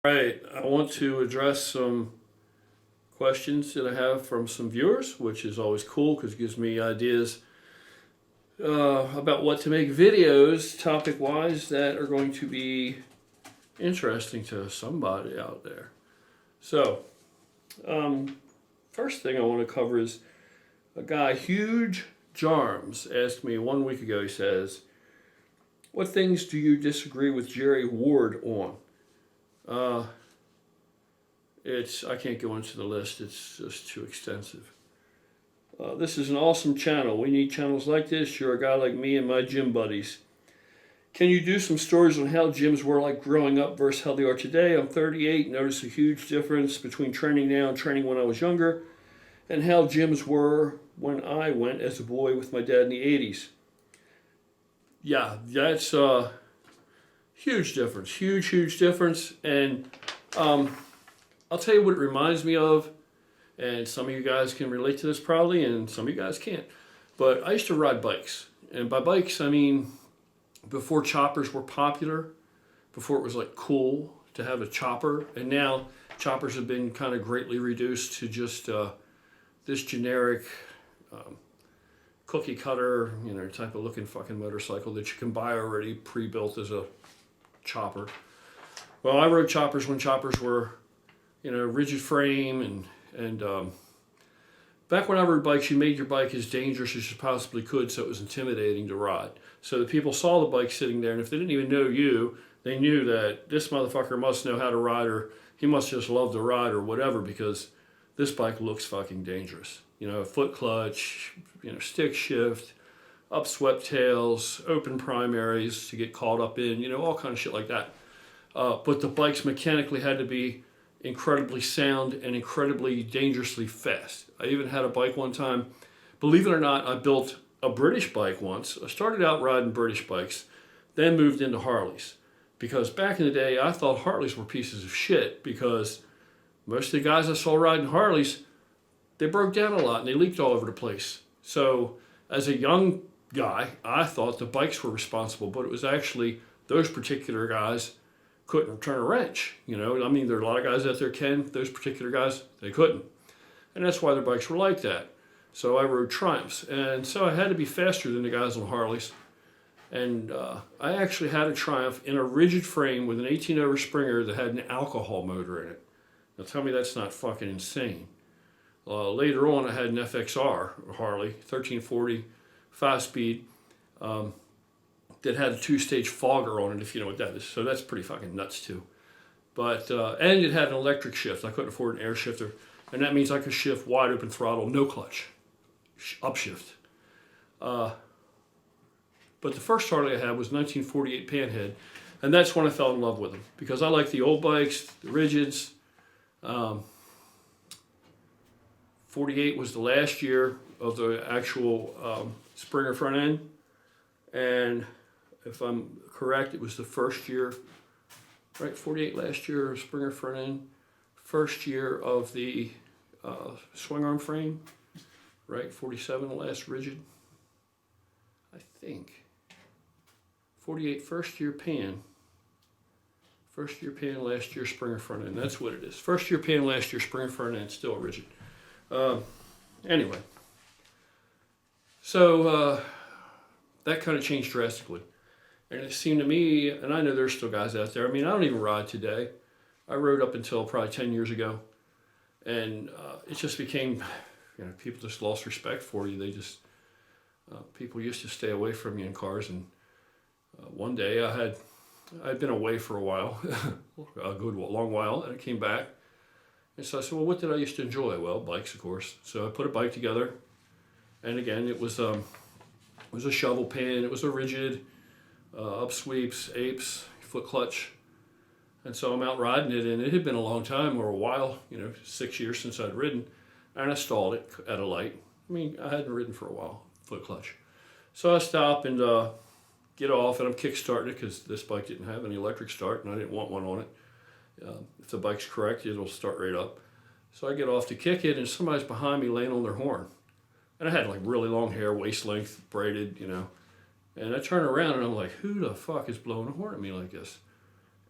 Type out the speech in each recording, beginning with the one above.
Right, I want to address some questions that I have from some viewers, which is always cool because it gives me ideas about what to make videos topic-wise that are going to be interesting to somebody out there. So, first thing I want to cover is a guy, Huge Jarms, asked me 1 week ago, he says, what things do you disagree with Jerry Ward on? I can't go into the list, it's just too extensive. This is an awesome channel. We need channels like this. You're a guy like me and my gym buddies. Can you do some stories on how gyms were like growing up versus how they are today? I'm 38, noticed a huge difference between training now and training when I was younger, and how gyms were when I went as a boy with my dad in the 80s. Yeah, that's a huge difference. Huge difference. And I'll tell you what it reminds me of, and some of you guys can relate to this probably, and some of you guys can't. But I used to ride bikes. And by bikes, I mean before choppers were popular, before it was like cool to have a chopper. And now choppers have been kind of greatly reduced to just this generic cookie cutter, type of looking fucking motorcycle that you can buy already pre-built as a chopper. Well, I rode choppers when choppers were, rigid frame and back when I rode bikes, you made your bike as dangerous as you possibly could, so it was intimidating to ride. So the people saw the bike sitting there, and if they didn't even know you, they knew that this motherfucker must know how to ride, or he must just love to ride, or whatever, because this bike looks fucking dangerous. Foot clutch, stick shift, upswept tails, open primaries to get caught up in, all kind of shit like that. But the bikes mechanically had to be incredibly sound and incredibly dangerously fast. I even had a bike one time. Believe it or not, I built a British bike once. I started out riding British bikes, then moved into Harleys. Because back in the day, I thought Harleys were pieces of shit because most of the guys I saw riding Harleys, they broke down a lot and they leaked all over the place. So as a young guy, I thought the bikes were responsible, but it was actually those particular guys couldn't turn a wrench. There are a lot of guys out there can. Those particular guys, they couldn't. And that's why their bikes were like that. So I rode Triumphs. And so I had to be faster than the guys on Harleys. And I actually had a Triumph in a rigid frame with an 18-over Springer that had an alcohol motor in it. Now tell me that's not fucking insane. Later on, I had an FXR Harley, 1340, 5-speed, that had a 2-stage fogger on it, if you know what that is. So that's pretty fucking nuts too. But, and it had an electric shift. I couldn't afford an air shifter. And that means I could shift wide open throttle, no clutch, upshift. But the first Harley I had was 1948 Panhead. And that's when I fell in love with them. Because I like the old bikes, the rigids. 48 was the last year of the actual Springer front end. And if I'm correct, it was the first year, right? 48 last year, Springer front end. First year of the swing arm frame, right? 47, the last rigid, I think. 48, first year pan. First year pan, last year Springer front end. That's what it is. First year pan, last year Springer front end, still rigid. Anyway. So that kind of changed drastically. And it seemed to me, and I know there's still guys out there, I don't even ride today. I rode up until probably 10 years ago. And it just became, people just lost respect for you. They just, people used to stay away from you in cars. And one day I'd been away for a while, a good long while, and I came back. And so I said, well, what did I used to enjoy? Well, bikes, of course. So I put a bike together. And again, it was a shovel pan. It was a rigid, upsweeps, apes, foot clutch. And so I'm out riding it, and it had been a long time, or a while, 6 years since I'd ridden, and I stalled it at a light. I hadn't ridden for a while, foot clutch. So I stop and get off, and I'm kick-starting it, because this bike didn't have any electric start, and I didn't want one on it. If the bike's correct, it'll start right up. So I get off to kick it, and somebody's behind me laying on their horn. And I had really long hair, waist length, braided, And I turn around, and I'm like, who the fuck is blowing a horn at me like this?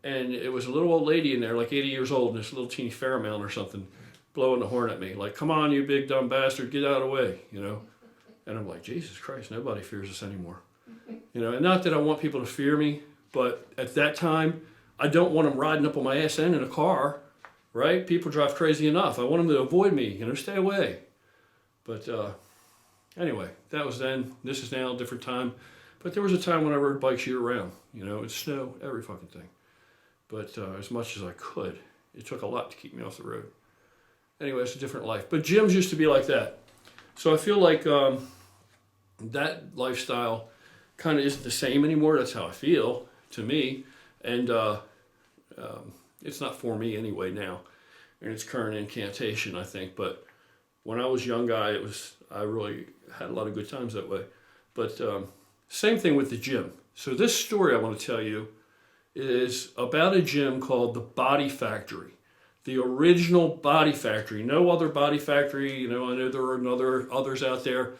and it was a little old lady in there, like 80 years old, and this little teeny Fairmount or something, blowing the horn at me, like, come on, you big dumb bastard, get out of the way, you know. And I'm like, Jesus Christ, nobody fears us anymore. You know, and not that I want people to fear me, but at that time, I don't want them riding up on my ass end in a car, right? People drive crazy enough. I want them to avoid me, you know, stay away. But anyway, that was then. This is now a different time. But there was a time when I rode bikes year round. You know, it'd snow, every fucking thing. But as much as I could, it took a lot to keep me off the road. Anyway, it's a different life. But gyms used to be like that. So I feel like that lifestyle kind of isn't the same anymore. That's how I feel, to me. And it's not for me anyway now in its current incantation, I think. But when I was a young guy, I really had a lot of good times that way. But same thing with the gym. So this story I want to tell you is about a gym called the Body Factory. The original Body Factory. No other Body Factory. You know, I know there are others out there.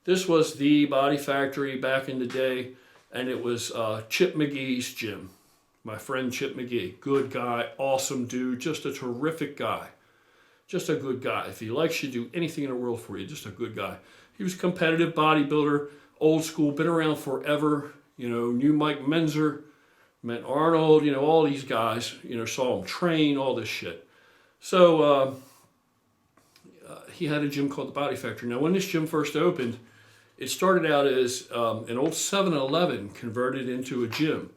This was the Body Factory back in the day, and it was Chip McGee's gym. My friend Chip McGee. Good guy, awesome dude, just a terrific guy. Just a good guy. If he likes you, do anything in the world for you. Just a good guy. He was a competitive bodybuilder, old school, been around forever. You know, knew Mike Menzer, met Arnold, you know, all these guys, you know, saw him train, all this shit. So he had a gym called the Body Factory. Now, when this gym first opened, it started out as an old 7-Eleven converted into a gym.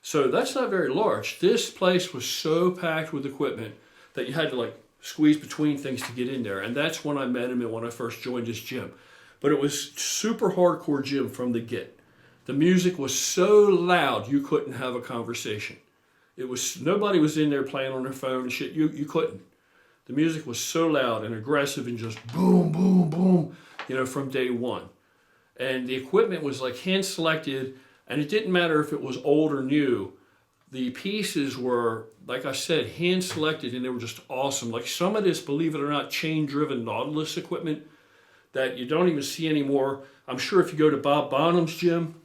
So that's not very large. This place was so packed with equipment that you had to like squeeze between things to get in there. And that's when I met him and when I first joined his gym. But it was super hardcore gym from the get. The music was so loud you couldn't have a conversation. Nobody was in there playing on their phone and shit. You couldn't. The music was so loud and aggressive and just boom, boom, boom, you know, from day one. And the equipment was like hand selected, and it didn't matter if it was old or new. The pieces were, like I said, hand selected, and they were just awesome. Like some of this, believe it or not, chain-driven Nautilus equipment that you don't even see anymore. I'm sure if you go to Bob Bonham's gym,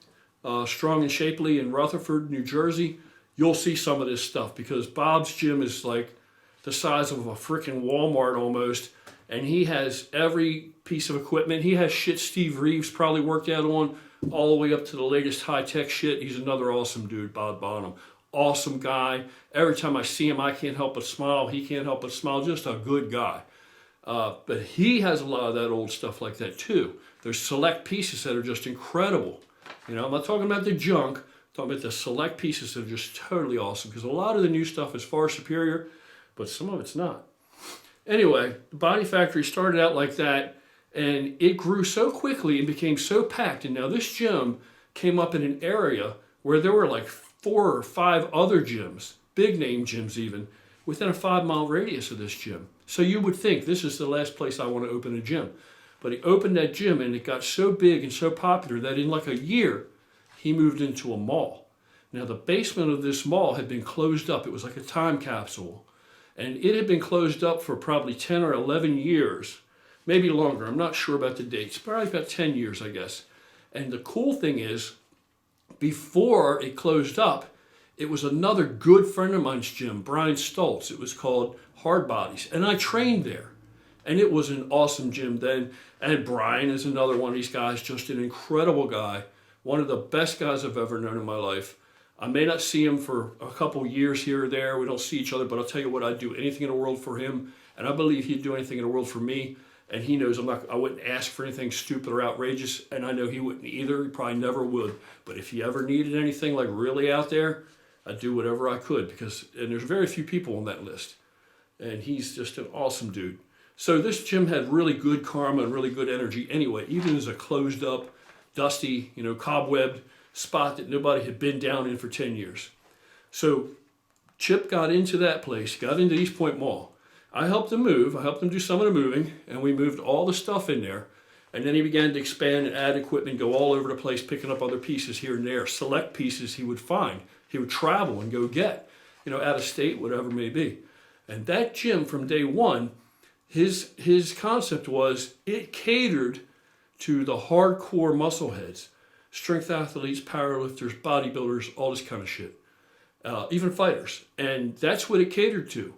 Strong and Shapely in Rutherford, New Jersey, you'll see some of this stuff because Bob's gym is like the size of a freaking Walmart almost, and he has every piece of equipment. He has shit Steve Reeves probably worked out on, all the way up to the latest high-tech shit. He's another awesome dude, Bob Bonham. Awesome guy. Every time I see him, I can't help but smile. He can't help but smile. Just a good guy. But he has a lot of that old stuff like that too. There's select pieces that are just incredible. You know, I'm not talking about the junk. I'm talking about the select pieces that are just totally awesome, because a lot of the new stuff is far superior, but some of it's not. Anyway, the Body Factory started out like that, and it grew so quickly and became so packed. And now this gym came up in an area where there were like 4 or 5 other gyms, big name gyms even, within a 5-mile radius of this gym. So you would think this is the last place I want to open a gym. But he opened that gym and it got so big and so popular that in like a year, he moved into a mall. Now the basement of this mall had been closed up. It was like a time capsule. And it had been closed up for probably 10 or 11 years, maybe longer. I'm not sure about the dates, probably about 10 years, I guess. And the cool thing is, before it closed up, it was another good friend of mine's gym, Brian Stoltz. It was called Hard Bodies. And I trained there. And it was an awesome gym then. And Brian is another one of these guys, just an incredible guy. One of the best guys I've ever known in my life. I may not see him for a couple years here or there. We don't see each other, but I'll tell you what, I'd do anything in the world for him. And I believe he'd do anything in the world for me. And he knows I wouldn't ask for anything stupid or outrageous. And I know he wouldn't either. He probably never would. But if he ever needed anything like really out there, I'd do whatever I could. And there's very few people on that list. And he's just an awesome dude. So this gym had really good karma and really good energy anyway, even as a closed up, dusty, you know, cobwebbed spot that nobody had been down in for 10 years. So Chip got into that place, got into East Point Mall. I helped him move. I helped him do some of the moving, and we moved all the stuff in there. And then he began to expand and add equipment, go all over the place, picking up other pieces here and there, select pieces he would find. He would travel and go get, you know, out of state, whatever it may be. And that gym from day one, his concept was it catered to the hardcore muscle heads, strength athletes, powerlifters, bodybuilders, all this kind of shit. even fighters. And that's what it catered to.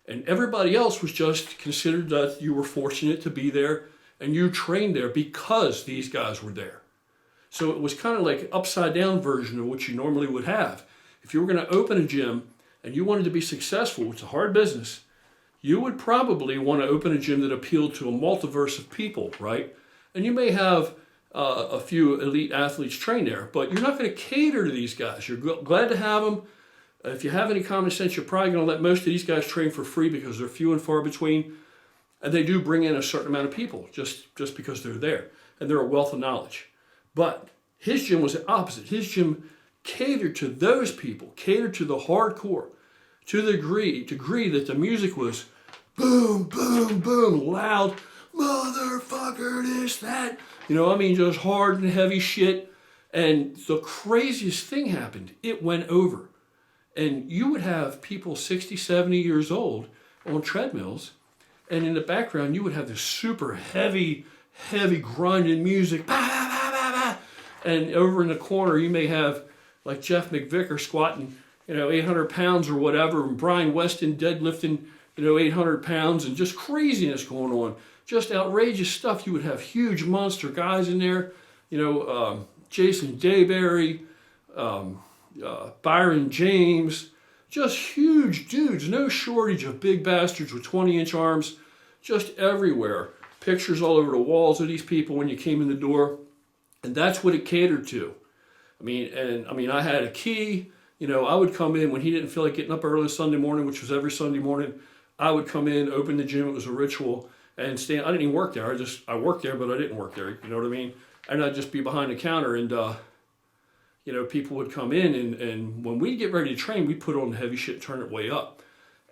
And everybody else was just considered that you were fortunate to be there and you trained there because these guys were there. So it was kind of like an upside down version of what you normally would have. If you were going to open a gym and you wanted to be successful, it's a hard business, you would probably want to open a gym that appealed to a multiverse of people, right? And you may have a few elite athletes trained there, but you're not going to cater to these guys. You're glad to have them. If you have any common sense, you're probably going to let most of these guys train for free because they're few and far between. And they do bring in a certain amount of people just because they're there. And they're a wealth of knowledge. But his gym was the opposite. His gym catered to those people, catered to the hardcore, to the degree that the music was boom, boom, boom, loud, motherfucker, this, that. You know, I mean, just hard and heavy shit. And the craziest thing happened. It went over. And you would have people 60, 70 years old on treadmills. And in the background, you would have this super heavy grinding music. Bah, bah, bah, bah. And over in the corner, you may have like Jeff McVicker squatting, 800 pounds or whatever. And Brian Weston deadlifting, 800 pounds. And just craziness going on. Just outrageous stuff. You would have huge monster guys in there. Jason Dayberry, Byron James, just huge dudes, no shortage of big bastards with 20-inch arms, just everywhere. Pictures all over the walls of these people when you came in the door, and that's what it catered to. I had a key. I would come in when he didn't feel like getting up early Sunday morning, which was every Sunday morning. I would come in, open the gym. It was a ritual, and stand. I didn't even work there. I worked there, but I didn't work there. You know what I mean? And I'd just be behind the counter and. People would come in and when we'd get ready to train, we'd put on the heavy shit, turn it way up.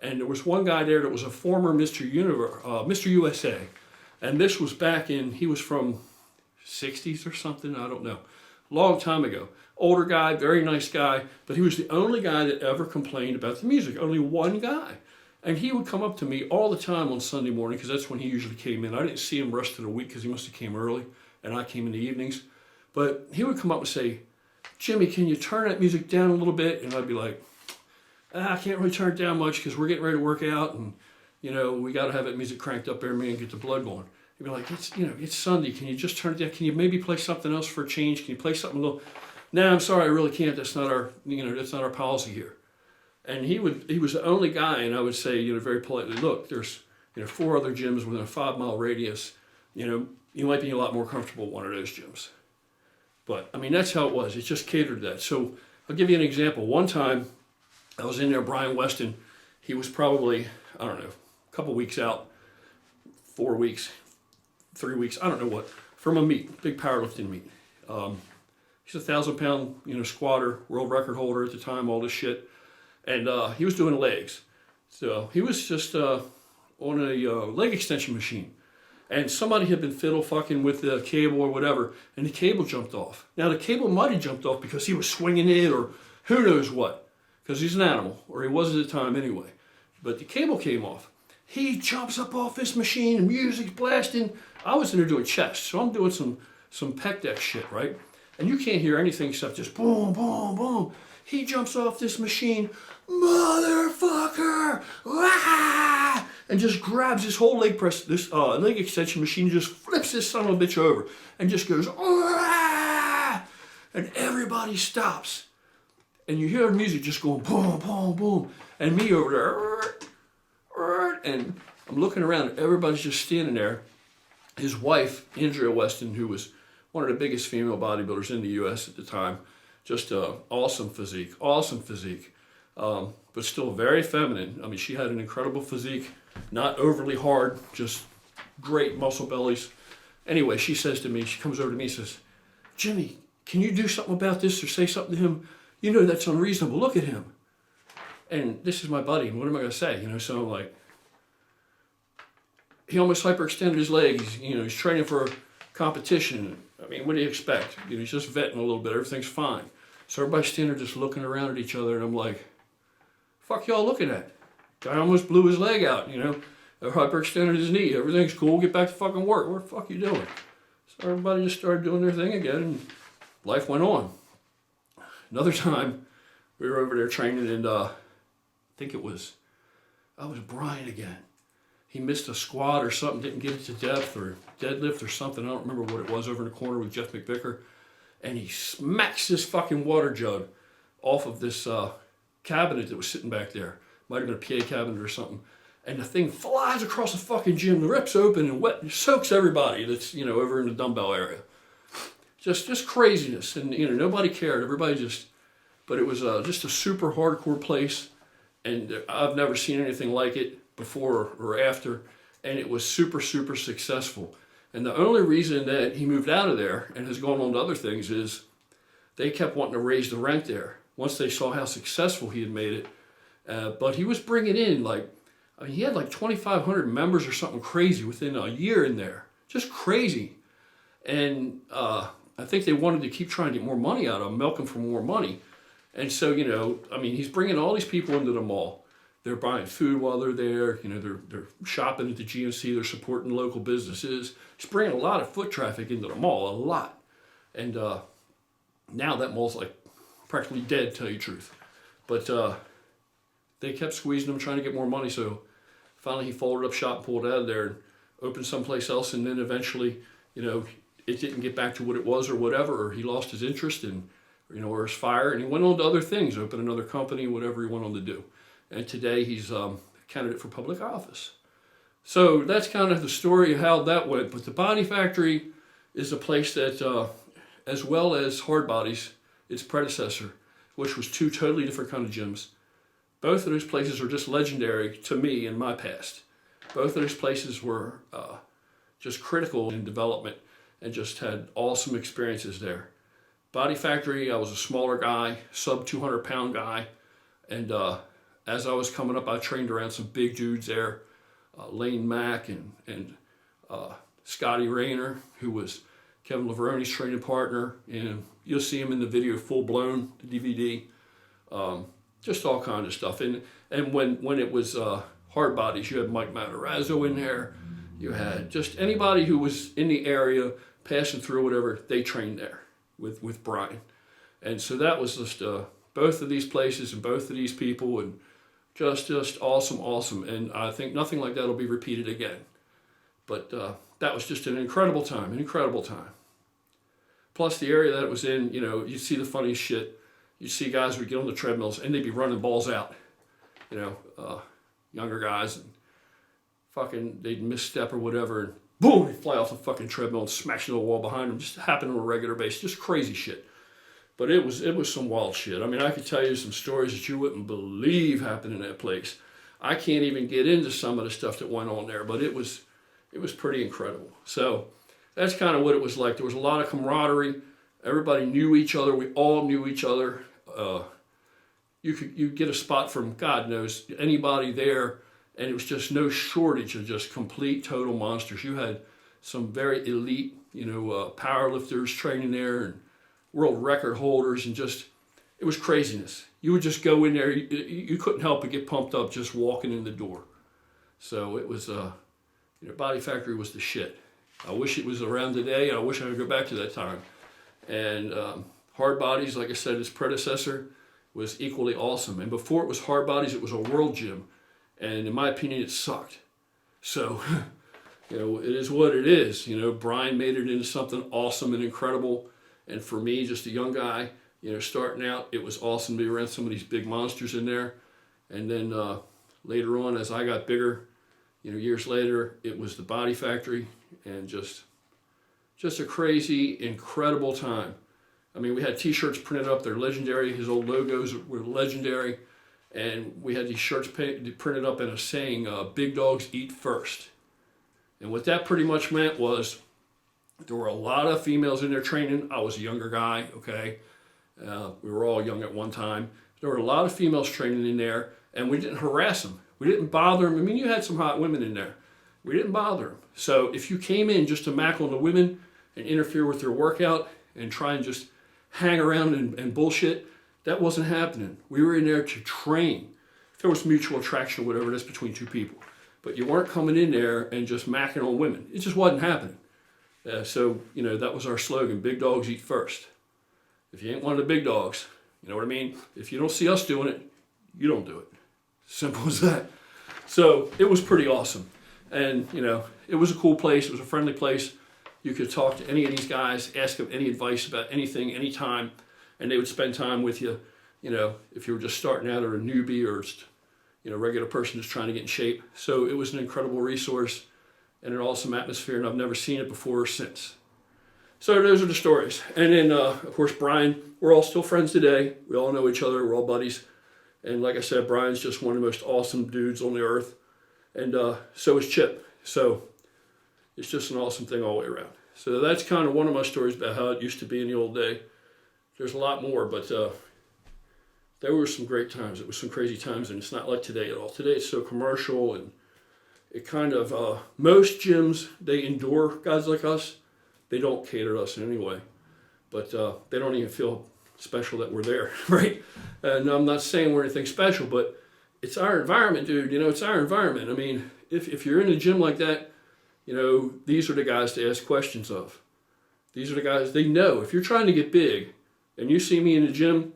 And there was one guy there that was a former Mr. USA. And this was he was from 60s or something, I don't know. Long time ago. Older guy, very nice guy, but he was the only guy that ever complained about the music. Only one guy. And he would come up to me all the time on Sunday morning because that's when he usually came in. I didn't see him rest of the week because he must have came early and I came in the evenings. But he would come up and say, Jimmy, can you turn that music down a little bit? And I'd be like, I can't really turn it down much because we're getting ready to work out and, we got to have that music cranked up there, man, and get the blood going. He'd be like, it's Sunday. Can you just turn it down? Can you maybe play something else for a change? Can you play something a little? No, I'm sorry, I really can't. That's not our policy here. And he was the only guy, and I would say, very politely, look, there's, 4 other gyms within a 5-mile radius. You might be a lot more comfortable at one of those gyms. But, that's how it was. It just catered to that. So, I'll give you an example. One time, I was in there, Brian Weston. He was probably, I don't know, a couple weeks out, 4 weeks, 3 weeks, I don't know what, from a meet, big powerlifting meet. He's a 1,000-pound, squatter, world record holder at the time, all this shit. And he was doing legs. So, he was just on a leg extension machine. And somebody had been fiddle fucking with the cable or whatever, and the cable jumped off. Now, the cable might have jumped off because he was swinging it or who knows what, because he's an animal, or he was at the time anyway. But the cable came off. He jumps up off this machine, and music's blasting. I was in there doing chest, so I'm doing some pec deck shit, right? And you can't hear anything except just boom, boom, boom. He jumps off this machine, motherfucker, ah! And just grabs this whole leg press, this leg extension machine, just flips this son of a bitch over, and just goes, ah! And everybody stops. And you hear the music just going boom, boom, boom. And me over there, and I'm looking around, and everybody's just standing there. His wife, Andrea Weston, who was one of the biggest female bodybuilders in the U.S. at the time, just awesome physique, but still very feminine. She had an incredible physique, not overly hard, just great muscle bellies. Anyway, she says to me, she comes over to me and says, Jimmy, can you do something about this or say something to him? That's unreasonable. Look at him. And this is my buddy. What am I going to say? So I'm like, he almost hyperextended his leg. He's training for competition. What do you expect? He's just vetting a little bit. Everything's fine. So everybody's standing there just looking around at each other, and I'm like, fuck y'all looking at? Guy almost blew his leg out, Or hyperextended his knee. Everything's cool. Get back to fucking work. What the fuck you doing? So everybody just started doing their thing again, and life went on. Another time, We were over there training, and I think it was Brian again. He missed a squat or something, didn't get it to depth or deadlift or something. I don't remember what it was, over in the corner with Jeff McVicker. And he smacks this fucking water jug off of this cabinet that was sitting back there. Might have been a PA cabinet or something. And the thing flies across the fucking gym. The rips open and wet, soaks everybody that's, over in the dumbbell area. Just craziness. And, nobody cared. Everybody just, but it was just a super hardcore place. And I've never seen anything like it before or after. And it was super, super successful. And the only reason that he moved out of there and has gone on to other things is they kept wanting to raise the rent there once they saw how successful he had made it. But he was bringing in he had 2,500 members or something crazy within a year in there. Just crazy. And I think they wanted to keep trying to get more money out of him, milk him for more money. And so, he's bringing all these people into the mall. They're buying food while they're there. They're shopping at the GNC. They're supporting local businesses. He's bringing a lot of foot traffic into the mall, a lot. And now that mall's practically dead, to tell you the truth. But they kept squeezing him, trying to get more money. So finally he folded up shop, pulled out of there, and opened someplace else. And then eventually, it didn't get back to what it was or whatever, or he lost his interest and, or his fire. And he went on to other things, opened another company, whatever he went on to do. And today he's a candidate for public office. So that's kind of the story of how that went. But the Body Factory is a place that, as well as Hard Bodies, its predecessor, which was two totally different kind of gyms. Both of those places are just legendary to me in my past. Both of those places were just critical in development and just had awesome experiences there. Body Factory, I was a smaller guy, sub 200 pound guy. And as I was coming up, I trained around some big dudes there. Lane Mack and Scotty Rayner, who was Kevin Laverone's training partner. And you'll see him in the video Full Blown, the DVD. Just all kinds of stuff. And when it was Hard Bodies, you had Mike Matarazzo in there. You had just anybody who was in the area, passing through, whatever, they trained there with Brian. And so that was just both of these places and both of these people, and just awesome. And I think nothing like that will be repeated again. But that was just an incredible time. Plus the area that it was in, you'd see the funniest shit. You'd see guys would get on the treadmills and they'd be running balls out. Younger guys, and fucking they'd misstep or whatever, and boom, they'd fly off the fucking treadmill and smash into the wall behind them. Just happened on a regular basis, just crazy shit. But it was some wild shit. I could tell you some stories that you wouldn't believe happened in that place. I can't even get into some of the stuff that went on there, but it was pretty incredible. So that's kind of what it was like. There was a lot of camaraderie. Everybody knew each other. We all knew each other. You get a spot from God knows anybody there, and it was just no shortage of just complete total monsters. You had some very elite, power lifters training there, and world record holders, and just, it was craziness. You would just go in there, you couldn't help but get pumped up just walking in the door. So it was, Body Factory was the shit. I wish it was around today. I wish I could go back to that time. And Hard Bodies, like I said, its predecessor was equally awesome. And before it was Hard Bodies, it was a world gym. And in my opinion, it sucked. So, it is what it is. Brian made it into something awesome and incredible. And for me, just a young guy, starting out, it was awesome to be around some of these big monsters in there. And then later on, as I got bigger, years later, it was the Body Factory, and just a crazy, incredible time. We had t-shirts printed up. They're legendary. His old logos were legendary. And we had these shirts printed up in a saying, big dogs eat first. And what that pretty much meant was, there were a lot of females in there training. I was a younger guy, okay? We were all young at one time. There were a lot of females training in there, and we didn't harass them. We didn't bother them. You had some hot women in there. We didn't bother them. So if you came in just to mack on the women and interfere with their workout and try and just hang around and bullshit, that wasn't happening. We were in there to train. If there was mutual attraction or whatever, that's between two people. But you weren't coming in there and just macking on women. It just wasn't happening. So, that was our slogan, big dogs eat first. If you ain't one of the big dogs, You know what I mean? If you don't see us doing it, you don't do it. Simple as that. So it was pretty awesome. And, you know, it was a cool place. It was a friendly place. You could talk to any of these guys, ask them any advice about anything, anytime, and they would spend time with you, you know, if you were just starting out or a newbie or just, you know, regular person just trying to get in shape. So it was an incredible resource and an awesome atmosphere, and I've never seen it before or since. So those are the stories. And then, of course, Brian, we're all still friends today. We all know each other. We're all buddies. And like I said, Brian's just one of the most awesome dudes on the earth. And so is Chip. So it's just an awesome thing all the way around. So that's kind of one of my stories about how it used to be in the old day. There's a lot more, but there were some great times. It was some crazy times, and it's not like today at all. Today it's so commercial, and it kind of, most gyms, they endure guys like us. They don't cater to us in any way, but they don't even feel special that we're there, right? And I'm not saying we're anything special, but it's our environment, dude. You know, it's our environment. I mean, if you're in a gym like that, you know, these are the guys to ask questions of. These are the guys, they know. If you're trying to get big and you see me in the gym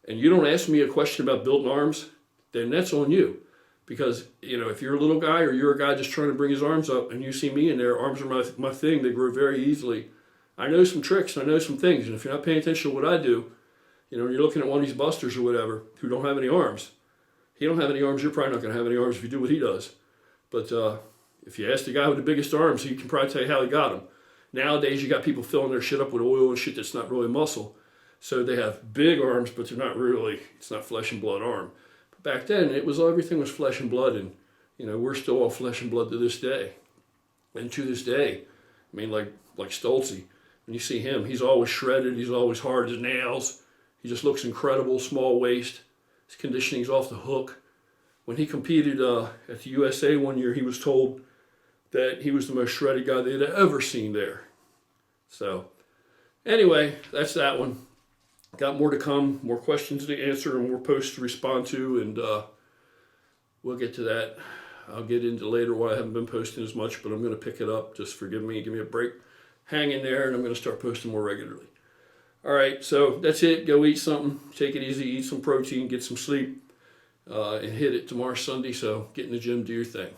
and you don't ask me a question about building arms, then that's on you. Because, you know, if you're a little guy or you're a guy just trying to bring his arms up and you see me in there, arms are my thing, they grow very easily. I know some tricks, I know some things, and if you're not paying attention to what I do, you know, you're looking at one of these busters or whatever who don't have any arms. He don't have any arms, you're probably not going to have any arms if you do what he does. But if you ask the guy with the biggest arms, he can probably tell you how he got them. Nowadays, you got people filling their shit up with oil and shit that's not really muscle. So they have big arms, but they're not really, it's not flesh and blood arm. But back then, everything was flesh and blood, and, you know, we're still all flesh and blood to this day. And to this day, I mean, like Stolze, when you see him, he's always shredded, he's always hard as nails. He just looks incredible, small waist. His conditioning's off the hook. When he competed at the USA one year, he was told that he was the most shredded guy they'd ever seen there. So, anyway, that's that one. Got more to come, more questions to answer, and more posts to respond to, and we'll get to that. I'll get into later why I haven't been posting as much, but I'm going to pick it up. Just forgive me, give me a break. Hang in there, and I'm going to start posting more regularly. All right, so that's it. Go eat something. Take it easy. Eat some protein. Get some sleep. And hit it tomorrow, Sunday. So get in the gym. Do your thing.